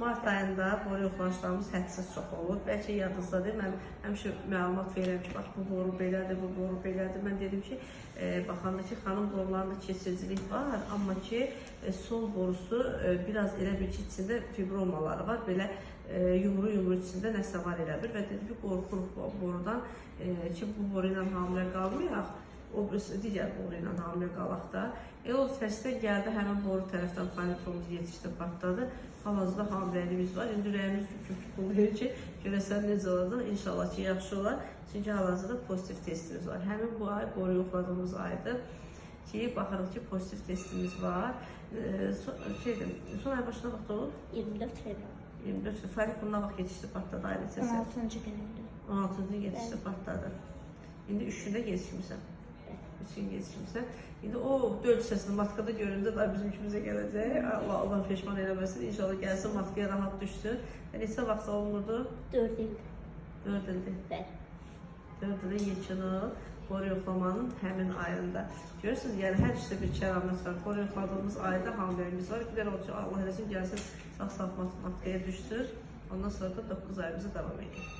Mart ayında boru yoxlanışlarımız hədsiz çox olur. Bəlkə yadınızdadır, mən həmişə məlumat verirəm ki, bax bu boru belədir, bu boru belədir. Mən dedim ki, baxanda ki, xanım borularında keçiricilik var, amma ki, sol borusu biraz elə bir ki, içində fibromaları var, belə yumru içində nəsə var elə bir və dedim ki, qorxuruq borudan ki, bu boru ilə hamilə qalmayaq. O digər boru ilə hamilə qalaq da. Elə o tərsdən gəldi, həmin boru tərəfdən follikulumuz yetişdi, partladı. Hal-hazırda hamiləliyimiz var. İndi ürəyimiz bükülür ki, görəsən necə olacaq, inşallah ki, yaxşı olar. Çünki hal-hazırda pozitiv testimiz var. Həmin bu ay boru yoxladığımız aydır ki, baxırıq ki, pozitiv testimiz var. Son ay başına vaxt olub? 24 fevral. 24 fevral. Follikulum nə vaxt yetişdi, partladı ailəcəsi? 16-cı gün oldu. 16-cı gün yetişdi, partladı. İndi 3 gündə gecikmirsən. 3 gün gecikmirsən. İndi o döl hissəsini matkada göründə da bizim ikimizə gələcək. Allah peşman eləməsin. İnşallah gəlsin, matkaya rahat düşsün. Neçə vaxt olmurdu? 4 il. 4 ildir. Bəli. 4 ilin yekunu boru yoxlamanın həmin ayında. Görürsünüz, yəni hər işdə bir kəramət var. Boru yoxladığımız ayda hamiləyimiz var. Bir dənə olacaq, Allah eləsin, gəlsin, sağ-sağ matkaya düşsün. Ondan sonra da 9 ayımızı davam edir.